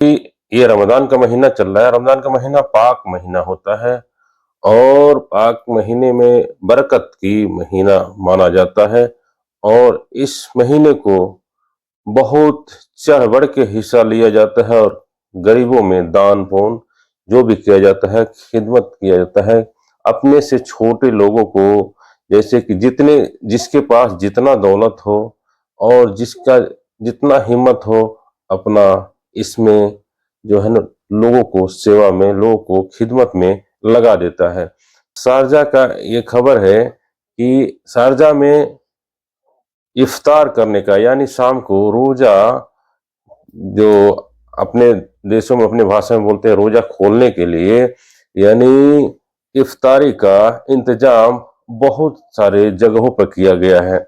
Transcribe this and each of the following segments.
कि ये रमजान का महीना चल रहा है। रमजान का महीना पाक महीना होता है और पाक महीने में बरकत की महीना माना जाता है और इस महीने को बहुत चढ़ बढ़ के हिस्सा लिया जाता है और गरीबों में दान पुण्य जो भी किया जाता है, खिदमत किया जाता है। अपने से छोटे लोगों को, जैसे कि जितने जिसके पास जितना दौलत हो और जिसका जितना हिम्मत हो, अपना इसमें जो है ना लोगों को सेवा में, लोगों को खिदमत में लगा देता है। शारजा का ये खबर है कि शारजा में इफ्तार करने का, यानी शाम को रोजा, जो अपने देशों में अपनी भाषा में बोलते हैं रोजा खोलने के लिए, यानी इफ्तारी का इंतजाम बहुत सारे जगहों पर किया गया है।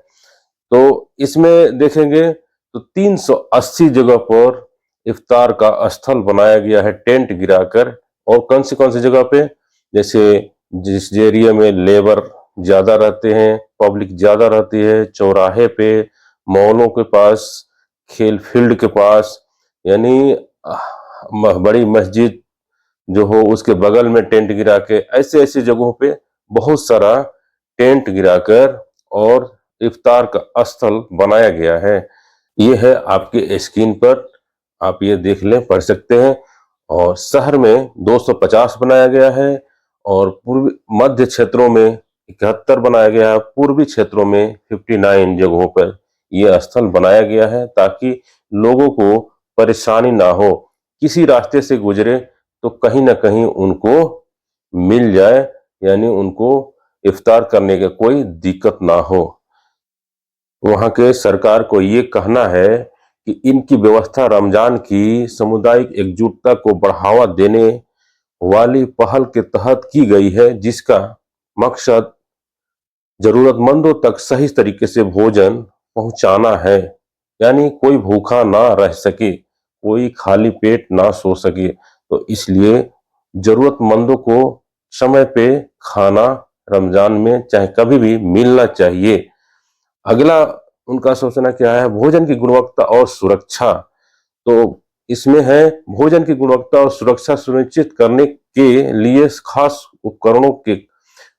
तो इसमें देखेंगे तो 380 जगह पर इफ्तार का स्थल बनाया गया है टेंट गिराकर। और कौन सी जगह पे, जैसे जिस एरिया में लेबर ज्यादा रहते हैं, पब्लिक ज्यादा रहती है, चौराहे पे, मॉलों के पास, खेल फील्ड के पास, यानी बड़ी मस्जिद जो हो उसके बगल में टेंट गिरा के, ऐसे ऐसे जगहों पे बहुत सारा टेंट गिराकर और इफ्तार का स्थल बनाया गया है। ये है आपके स्क्रीन पर, आप ये देख लें, पढ़ सकते हैं। और शहर में 250 बनाया गया है और पूर्वी मध्य क्षेत्रों में 71 बनाया गया है, पूर्वी क्षेत्रों में 59 जगहों पर यह स्थल बनाया गया है ताकि लोगों को परेशानी ना हो। किसी रास्ते से गुजरे तो कहीं ना कहीं उनको मिल जाए, यानी उनको इफ्तार करने का कोई दिक्कत ना हो। वहां के सरकार को ये कहना है कि इनकी व्यवस्था रमजान की सामुदायिक एकजुटता को बढ़ावा देने वाली पहल के तहत की गई है, जिसका मकसद जरूरतमंदों तक सही तरीके से भोजन पहुंचाना है, यानी कोई भूखा ना रह सके, कोई खाली पेट ना सो सके। तो इसलिए जरूरतमंदों को समय पे खाना रमजान में चाहे कभी भी मिलना चाहिए। अगला उनका सोचना क्या है, भोजन की गुणवत्ता और सुरक्षा। तो इसमें है भोजन की गुणवत्ता और सुरक्षा सुनिश्चित करने के लिए खास उपकरणों के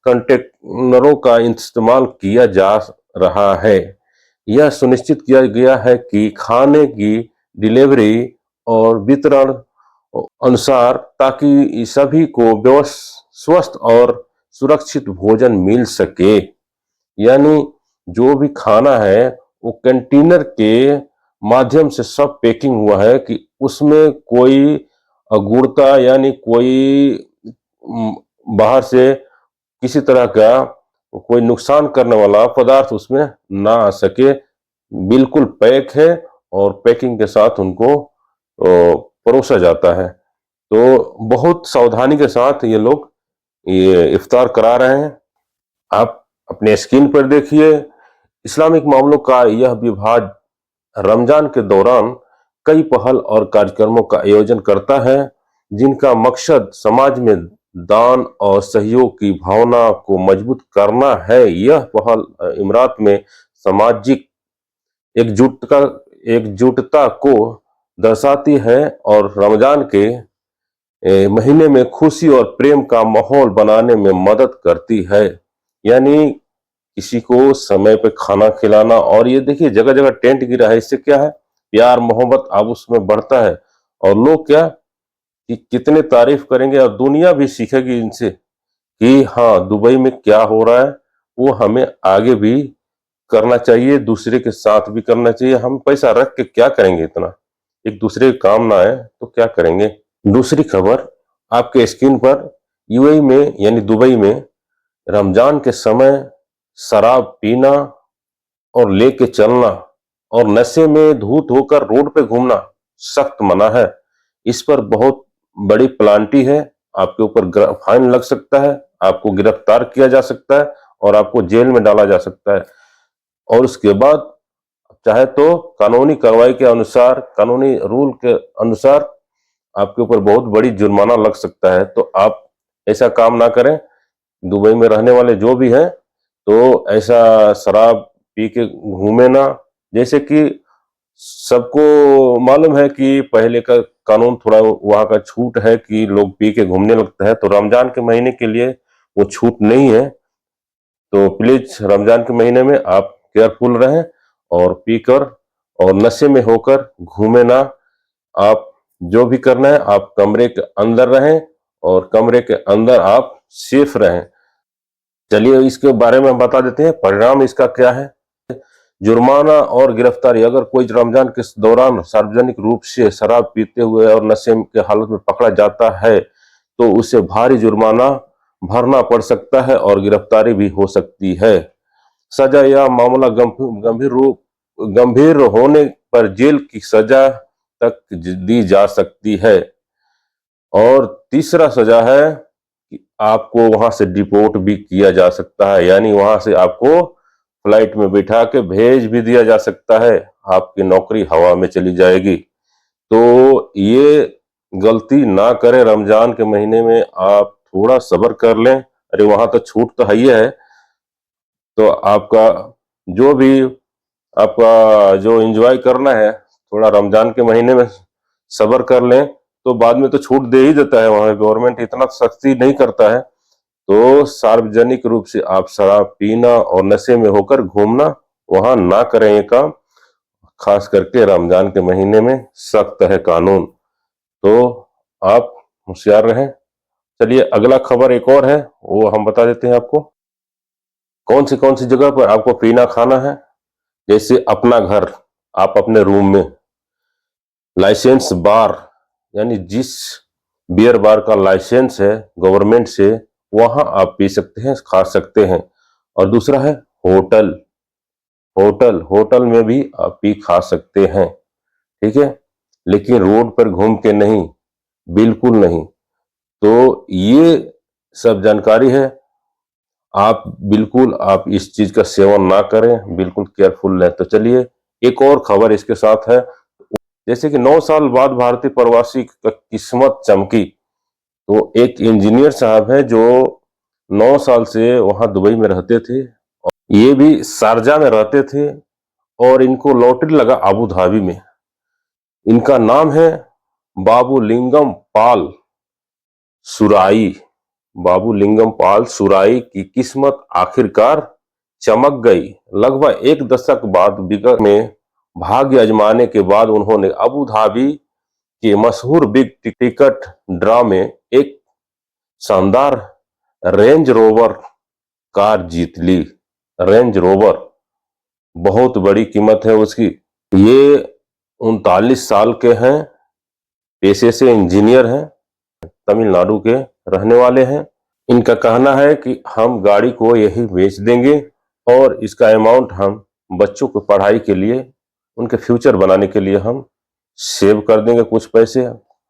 कंटेनरों का इस्तेमाल किया जा रहा है। यह सुनिश्चित किया गया है कि खाने की डिलीवरी और वितरण अनुसार, ताकि सभी को स्वस्थ और सुरक्षित भोजन मिल सके। यानी जो भी खाना है वो कंटेनर के माध्यम से सब पैकिंग हुआ है कि उसमें कोई अगुणता, यानी कोई बाहर से किसी तरह का कोई नुकसान करने वाला पदार्थ उसमें ना आ सके। बिल्कुल पैक है और पैकिंग के साथ उनको परोसा जाता है। तो बहुत सावधानी के साथ ये लोग ये इफ्तार करा रहे हैं। आप अपने स्क्रीन पर देखिए, इस्लामिक मामलों का यह विभाग रमजान के दौरान कई पहल और कार्यक्रमों का आयोजन करता है, जिनका मकसद समाज में दान और सहयोग की भावना को मजबूत करना है। यह पहल इमारत में सामाजिक एकजुटता एकजुटता को दर्शाती है और रमजान के महीने में खुशी और प्रेम का माहौल बनाने में मदद करती है। यानी किसी को समय पे खाना खिलाना, और ये देखिए जगह जगह टेंट गिरा है, इससे क्या है, प्यार मोहब्बत अब उसमें बढ़ता है और लोग क्या कि कितने तारीफ करेंगे और दुनिया भी सीखेगी इनसे कि हाँ दुबई में क्या हो रहा है वो हमें आगे भी करना चाहिए, दूसरे के साथ भी करना चाहिए। हम पैसा रख के क्या करेंगे, इतना एक दूसरे के काम ना आए तो क्या करेंगे। दूसरी खबर आपके स्क्रीन पर, यूएई में यानी दुबई में रमजान के समय शराब पीना और लेके चलना और नशे में धूत होकर रोड पे घूमना सख्त मना है। इस पर बहुत बड़ी पेनल्टी है, आपके ऊपर फाइन लग सकता है, आपको गिरफ्तार किया जा सकता है और आपको जेल में डाला जा सकता है। और उसके बाद चाहे तो कानूनी कार्रवाई के अनुसार, कानूनी रूल के अनुसार आपके ऊपर बहुत बड़ी जुर्माना लग सकता है। तो आप ऐसा काम ना करें। दुबई में रहने वाले जो भी हैं तो ऐसा शराब पी के घूमे ना। जैसे कि सबको मालूम है कि पहले का कानून थोड़ा वहां का छूट है कि लोग पी के घूमने लगता है, तो रमजान के महीने के लिए वो छूट नहीं है। तो प्लीज रमजान के महीने में आप केयरफुल रहें और पीकर और नशे में होकर घूमे ना। आप जो भी करना है आप कमरे के अंदर रहें और कमरे के अंदर आप सेफ रहें। चलिए इसके बारे में हम बता देते हैं, परिणाम इसका क्या है। जुर्माना और गिरफ्तारी, अगर कोई रमजान के दौरान सार्वजनिक रूप से शराब पीते हुए और नशे के हालत में पकड़ा जाता है तो उसे भारी जुर्माना भरना पड़ सकता है और गिरफ्तारी भी हो सकती है। सजा या मामला गंभीर होने पर जेल की सजा तक दी जा सकती है। और तीसरा सजा है कि आपको वहां से डिपोर्ट भी किया जा सकता है, यानी वहां से आपको फ्लाइट में बिठा के भेज भी दिया जा सकता है, आपकी नौकरी हवा में चली जाएगी। तो ये गलती ना करें, रमजान के महीने में आप थोड़ा सब्र कर लें। अरे वहां तो छूट तो है ही है, तो आपका जो भी आपका जो एंजॉय करना है थोड़ा रमजान के महीने में सब्र कर लें, तो बाद में तो छूट दे ही देता है, वहां गवर्नमेंट इतना सख्ती नहीं करता है। तो सार्वजनिक रूप से आप शराब पीना और नशे में होकर घूमना वहां ना करें ये काम, खास करके रमजान के महीने में सख्त है कानून, तो आप होशियार रहें। चलिए अगला खबर एक और है, वो हम बता देते हैं आपको। कौन सी जगह पर आपको पीना खाना है, जैसे अपना घर, आप अपने रूम में लाइसेंस बार, यानी जिस बियर बार का लाइसेंस है गवर्नमेंट से, वहां आप पी सकते हैं, खा सकते हैं। और दूसरा है होटल, होटल में भी आप पी खा सकते हैं, ठीक है, लेकिन रोड पर घूम के नहीं, बिल्कुल नहीं। तो ये सब जानकारी है, आप बिल्कुल आप इस चीज का सेवन ना करें, बिल्कुल केयरफुल रहें। तो चलिए एक और खबर इसके साथ है, जैसे कि 9 साल बाद भारतीय प्रवासी का किस्मत चमकी। तो एक इंजीनियर साहब है जो 9 साल से वहां दुबई में रहते थे, ये भी शारजा में रहते थे, और इनको लॉटरी लगा अबू धाबी में। इनका नाम है बाबूलिंगम पाल सुराई। बाबूलिंगम पाल सुराई की किस्मत आखिरकार चमक गई। लगभग एक दशक बाद विगत में भाग्य आजमाने के बाद उन्होंने अबू धाबी के मशहूर बिग टिकट ड्रा में एक शानदार रेंज रोवर कार जीत ली। रेंज रोवर, बहुत बड़ी कीमत है उसकी। ये 39 साल के हैं, पेशे से इंजीनियर हैं, तमिलनाडु के रहने वाले हैं। इनका कहना है कि हम गाड़ी को यही बेच देंगे और इसका अमाउंट हम बच्चों को पढ़ाई के लिए, उनके फ्यूचर बनाने के लिए हम सेव कर देंगे कुछ पैसे,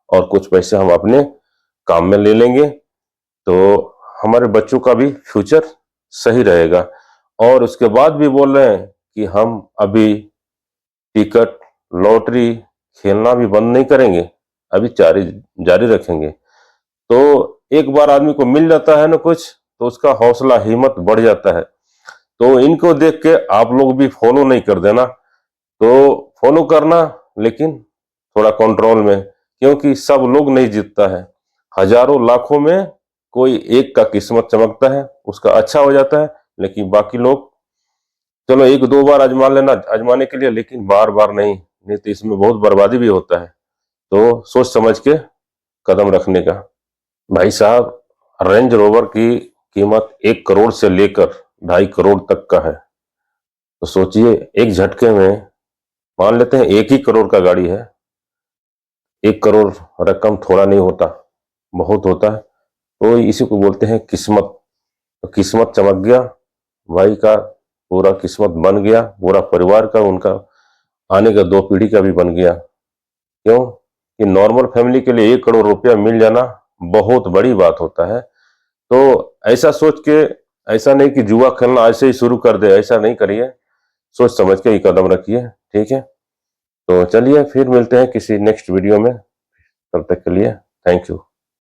और कुछ पैसे हम अपने काम में ले लेंगे, तो हमारे बच्चों का भी फ्यूचर सही रहेगा। और उसके बाद भी बोल रहे हैं कि हम अभी टिकट लॉटरी खेलना भी बंद नहीं करेंगे, अभी जारी जारी रखेंगे। तो एक बार आदमी को मिल जाता है ना कुछ, तो उसका हौसला हिम्मत बढ़ जाता है। तो इनको देख के आप लोग भी फॉलो नहीं कर देना, तो फॉलो करना, लेकिन थोड़ा कंट्रोल में, क्योंकि सब लोग नहीं जीतता है। हजारों लाखों में कोई एक का किस्मत चमकता है, उसका अच्छा हो जाता है, लेकिन बाकी लोग चलो एक दो बार आजमा लेना आजमाने के लिए, लेकिन बार बार नहीं, नहीं तो इसमें बहुत बर्बादी भी होता है। तो सोच समझ के कदम रखने का। भाई साहब, रेंज रोवर की कीमत 1 करोड़ से लेकर 2.5 करोड़ तक का है। तो सोचिए एक झटके में, मान लेते हैं 1 ही करोड़ का गाड़ी है, 1 करोड़ रकम थोड़ा नहीं होता, बहुत होता है। तो इसी को बोलते हैं किस्मत। तो किस्मत चमक गया, भाई का पूरा किस्मत बन गया, पूरा परिवार का, उनका आने का 2 पीढ़ी का भी बन गया। क्यों कि नॉर्मल फैमिली के लिए 1 करोड़ रुपया मिल जाना बहुत बड़ी बात होता है। तो ऐसा सोच के, ऐसा नहीं कि जुआ खेलना ऐसे ही शुरू कर दे, ऐसा नहीं करिए, सोच समझ के ही कदम रखिए, ठीक है। तो चलिए फिर मिलते हैं किसी नेक्स्ट वीडियो में, तब तक के लिए थैंक यू।